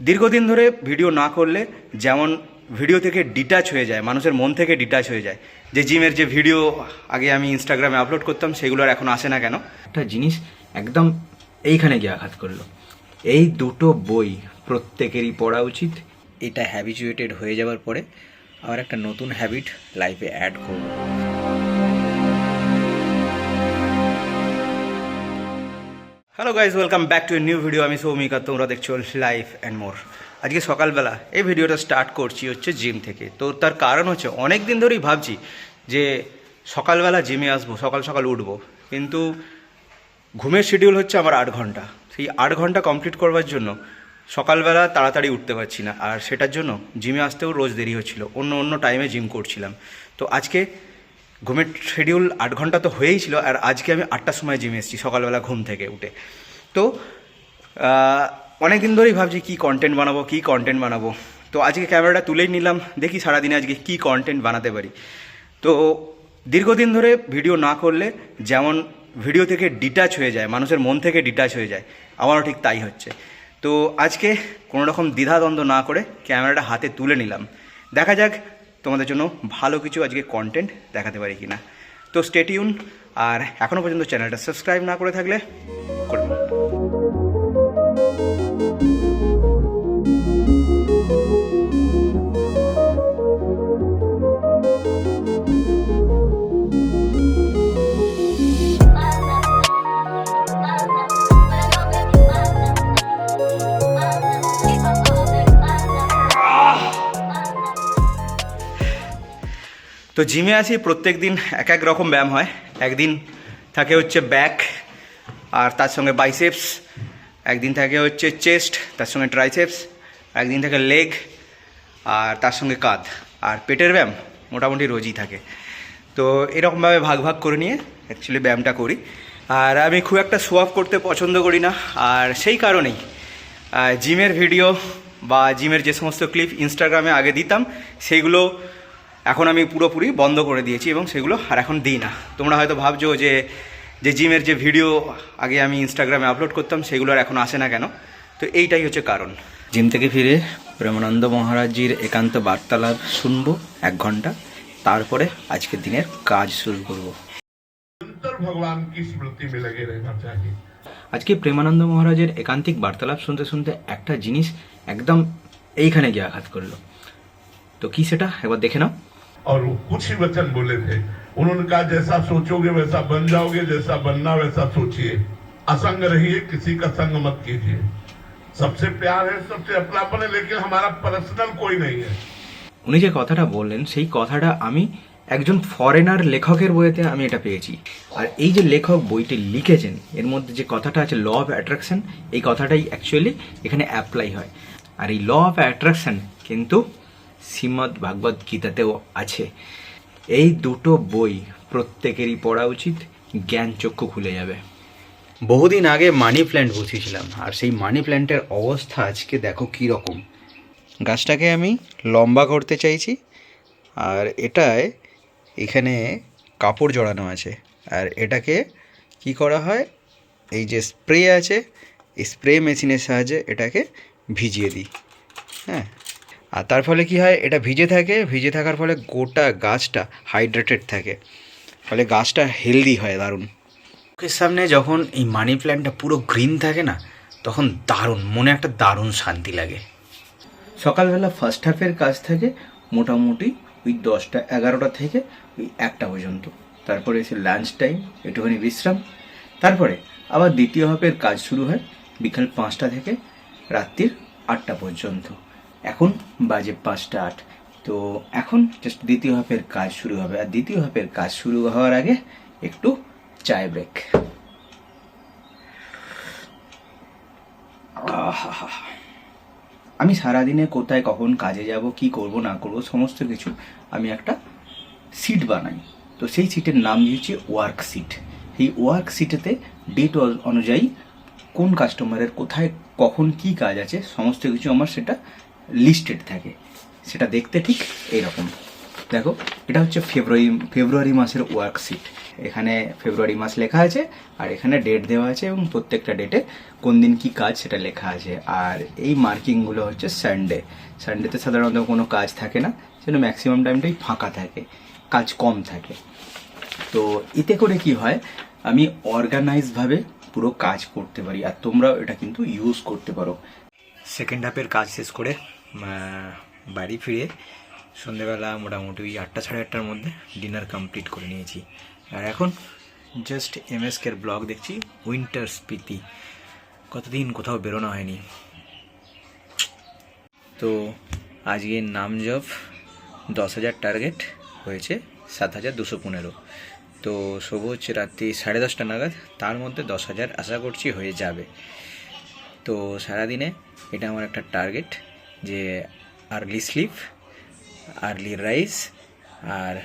দীর্ঘদিন ধরে ভিডিও না করলে যেমন ভিডিও থেকে ডিটাচ হয়ে যায়, মানুষের মন থেকে ডিটাচ হয়ে যায়। যে জিমের যে ভিডিও আগে আমি ইনস্টাগ্রামে আপলোড করতাম সেগুলো আর এখন আসে না কেন। একটা জিনিস একদম এইখানে গিয়ে আঘাত করলো। এই দুটো বই প্রত্যেকেরই পড়া উচিত। এটা হ্যাবিচুয়েটেড হয়ে যাওয়ার পরে আবার একটা নতুন হ্যাবিট লাইফে অ্যাড করবো। Hello guys, welcome back to a new video. আমি সৌমিক আর তোমরা দেখছো লাইফ অ্যান্ড মোর। আজকে সকালবেলা এই ভিডিওটা স্টার্ট করছি হচ্ছে জিম থেকে। তো তার কারণ হচ্ছে অনেক দিন ধরেই ভাবছি যে সকালবেলা জিমে আসবো, সকাল সকাল উঠবো, কিন্তু ঘুমের শিডিউল হচ্ছে আমার 8 ঘন্টা। সেই 8 ঘন্টা কমপ্লিট করবার জন্য সকালবেলা তাড়াতাড়ি উঠতে পারছি না, আর সেটার জন্য জিমে আসতেও রোজ দেরি হচ্ছিল, অন্য টাইমে জিম করছিলাম। তো আজকে ঘুমের শিডিউল 8 ঘন্টা তো হয়েই ছিল, আর আজকে আমি 8টার সময় জিমে এসেছি সকালবেলা ঘুম থেকে উঠে। তো অনেক দিন ধরেই ভাবছি কী কন্টেন্ট বানাবো। তো আজকে ক্যামেরাটা তুলেই নিলাম, দেখি সারাদিনে আজকে কী কন্টেন্ট বানাতে পারি। তো দীর্ঘদিন ধরে ভিডিও না করলে যেমন ভিডিও থেকে ডিটাচ হয়ে যায়, মানুষের মন থেকে ডিটাচ হয়ে যায়, আমারও ঠিক তাই হচ্ছে। তো আজকে কোনো রকম দ্বিধাদ্বন্দ্ব না করে ক্যামেরাটা হাতে তুলে নিলাম, দেখা যাক তোমাদের জন্য ভালো কিছু আজকে কন্টেন্ট দেখাতে পারি কিনা। তো স্টে টিউন, আর এখনও পর্যন্ত চ্যানেলটা সাবস্ক্রাইব না করে থাকলে করবেন। তো জিমে আসি, প্রত্যেক দিন এক এক রকম ব্যায়াম হয়। একদিন থাকে হচ্ছে ব্যাক আর তার সঙ্গে বাইসেপস, একদিন থাকে হচ্ছে চেস্ট তার সঙ্গে ট্রাইসেপস, একদিন থাকে লেগ আর তার সঙ্গে কাঁধ, আর পেটের ব্যায়াম মোটামুটি রোজই থাকে। তো এরকমভাবে ভাগ ভাগ করে নিয়ে অ্যাকচুয়ালি ব্যায়ামটা করি। আর আমি খুব একটা শো অফ করতে পছন্দ করি না, আর সেই কারণেই জিমের ভিডিও বা জিমের যে সমস্ত ক্লিপ ইনস্টাগ্রামে আগে দিতাম সেইগুলো এখন আমি পুরোপুরি বন্ধ করে দিয়েছি, এবং সেগুলো আর এখন দিই না। তোমরা হয়তো ভাবছো যে জিমের যে ভিডিও আগে আমি ইনস্টাগ্রামে আপলোড করতাম সেগুলো আর এখন আসে না কেন। তো এইটাই হচ্ছে কারণ। জিম থেকে ফিরে প্রেমানন্দ মহারাজজির একান্ত বার্তালাপ শুনবো 1 ঘন্টা, তারপরে আজকের দিনের কাজ শুরু করব। ভগবান কি স্মৃতি মে লগে रहना चाहिए। আজকে প্রেমানন্দ মহারাজের একান্তিক বার্তালাপ শুনতে শুনতে একটা জিনিস একদম এইখানে গিয়ে আঘাত করলো। তো কি সেটা একবার দেখে নাও। और वो कुछ ही वचन बोले थे, उन्होंने कहा जैसा सोचोगे वैसा बन जाओगे, जैसा बनना वैसा सोचिए, असंग रहिए, किसी का संग मत कीजिए। सबसे प्यार है, सबसे अपनापन है, लेकिन हमारा पर्सनल कोई नहीं है। উনি যে কথাটা বললেন সেই কথাটা আমি একজন ফরেনার লেখকের বইতে আমি এটা পেয়েছি। আর এই যে লেখক বইটি লিখেছেন এর মধ্যে যে কথাটা আছে ল অফ অ্যাট্রাকশন, এই কথাটাই অ্যাকচুয়ালি এখানে অ্যাপ্লাই হয়। আর এই ল অফ অ্যাট্রাকশন কিন্তু শ্রীমদ্ ভাগবত গীতাতেও আছে। এই দুটো বই প্রত্যেকেরই পড়া উচিত, জ্ঞান চক্ষু খুলে যাবে। বহুদিন আগে মানি প্ল্যান্ট বসিয়েছিলাম, আর সেই মানি প্ল্যান্টের অবস্থা আজকে দেখো কী রকম। গাছটাকে আমি লম্বা করতে চাইছি, আর এটায় এখানে কাপড় জড়ানো আছে, আর এটাকে কি করা হয়, এই যে স্প্রে আছে এই স্প্রে মেশিনের সাহায্যে এটাকে ভিজিয়ে দিই। হ্যাঁ, আর তার ফলে কি হয়, এটা ভিজে থাকার ফলে গোটা গাছটা হাইড্রেটেড থাকে, ফলে গাছটা হেলদি হয় দারুণ। চোখের সামনে যখন এই মানি প্ল্যান্টটা পুরো গ্রিন থাকে না, তখন দারুণ মনে একটা দারুণ শান্তি লাগে। সকালবেলা ফার্স্ট হাফের কাজ থাকে মোটামুটি ওই 10টা 11টা থেকে ওই 1টা পর্যন্ত, তারপরে এসে লাঞ্চ টাইম, একটুখানি বিশ্রাম, তারপরে আবার দ্বিতীয় হাফের কাজ শুরু হয় বিকাল 5টা থেকে রাত্রির 8টা পর্যন্ত। এখন বাজে 5টা 8, তো এখন জাস্ট দ্বিতীয় হাফের কাজ শুরু হবে। আর দ্বিতীয় হাফের কাজ শুরু হওয়ার আগে একটু চায় ব্রেক। আমি সারাদিনে কোথায় কখন কাজে যাব, কি করব না করব সমস্ত কিছু আমি একটা সিট বানাই। তো সেই সিটের নাম দিয়েছি ওয়ার্ক সিট। এই ওয়ার্ক সিটেতে ডেট অনুযায়ী কোন কাস্টমারের কোথায় কখন কি কাজ আছে সমস্ত কিছু আমার সেটা লিস্টেড থাকে। সেটা দেখতে ঠিক এইরকম দেখো এটা হচ্ছে ফেব্রুয়ারি মাসের ওয়ার্কশিট। এখানে ফেব্রুয়ারি মাস লেখা আছে আর এখানে ডেট দেওয়া আছে এবং প্রত্যেকটা ডেটে কোন দিন কি কাজ সেটা লেখা আছে। আর এই মার্কিংগুলো হচ্ছে সানডেতে সাধারণত কোনো কাজ থাকে না, সেটা ম্যাক্সিমাম টাইমটাই ফাঁকা থাকে, কাজ কম থাকে। তো এতে করে কি হয়, আমি অর্গানাইজভাবে পুরো কাজ করতে পারি আর তোমরাও এটা কিন্তু ইউজ করতে পারো। সেকেন্ড হাফের কাজ শেষ করে বাড়ি ফিরে সন্ধেবেলা মোটামুটি ওই 8টা সাড়ে 8টার মধ্যে ডিনার কমপ্লিট করে নিয়েছি। আর এখন জাস্ট এমএসকের ব্লগ দেখছি, উইন্টার স্পিতি। কতদিন কোথাও বেরোনো হয়নি। তো আজকে নামজব 10,000 টার্গেট হয়েছে 7,215। তো শুভ হচ্ছে রাত্রি 10:30 নাগাদ, তার মধ্যে 10,000 আশা করছি হয়ে যাবে। তো সারাদিনে এটা আমার একটা টার্গেট যে আর্লি স্লিপ, আর্লি রাইজ, আর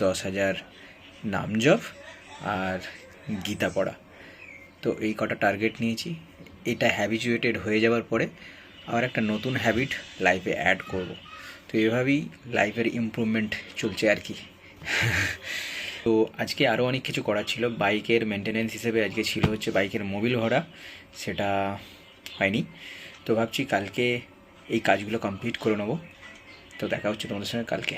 10,000 নামজপ আর গীতা পড়া। তো এই কটা টার্গেট নিয়েছি। এটা হ্যাবিচুয়েটেড হয়ে যাওয়ার পরে আবার একটা নতুন হ্যাবিট লাইফে অ্যাড করব। তো এভাবেই লাইফের ইমপ্রুভমেন্ট চলছে আর কি। তো আজকে আরও অনেক কিছু করার ছিল। বাইকের মেনটেনেন্স হিসেবে আজকে ছিল হচ্ছে বাইকের মোবিল ভরা, সেটা হয়নি। তো ভাবছি কালকে এই কাজগুলো কমপ্লিট করে নেবো। তো দেখা হচ্ছে তোমাদের সঙ্গে কালকে।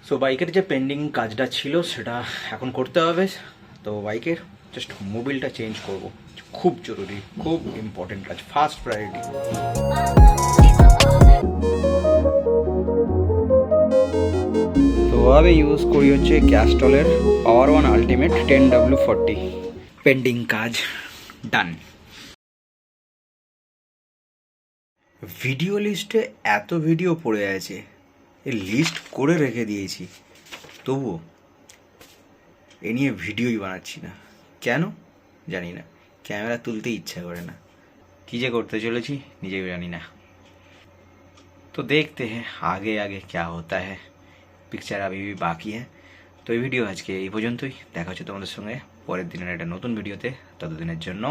সো বাইকের যে পেন্ডিং কাজটা ছিল সেটা এখন করতে হবে। তো বাইকের জাস্ট মোবিলটা চেঞ্জ করব, খুব জরুরি, খুব ইম্পর্টেন্ট কাজ, ফার্স্ট প্রায়োরিটি। তো আমি ইউজ করি হচ্ছে ক্যাস্টলের power one ultimate 10W40। Pending কাজ ডান। ভিডিও লিস্টে এত ভিডিও পড়ে আছে, এই লিস্ট করে রেখে দিয়েছি, তবুও এ নিয়ে ভিডিওই বানাচ্ছি না। কেন জানি না, ক্যামেরা তুলতে ইচ্ছা করে না। কী যে করতে চলেছি নিজেও জানি না। তো দেখতে हैं आगे आगे क्या होता है, পিকচার अभी भी বাকি है। তো এই ভিডিও আজকে এই পর্যন্তই। দেখা হচ্ছে তোমাদের সঙ্গে পরের দিনের একটা নতুন ভিডিওতে। ততদিনের জন্য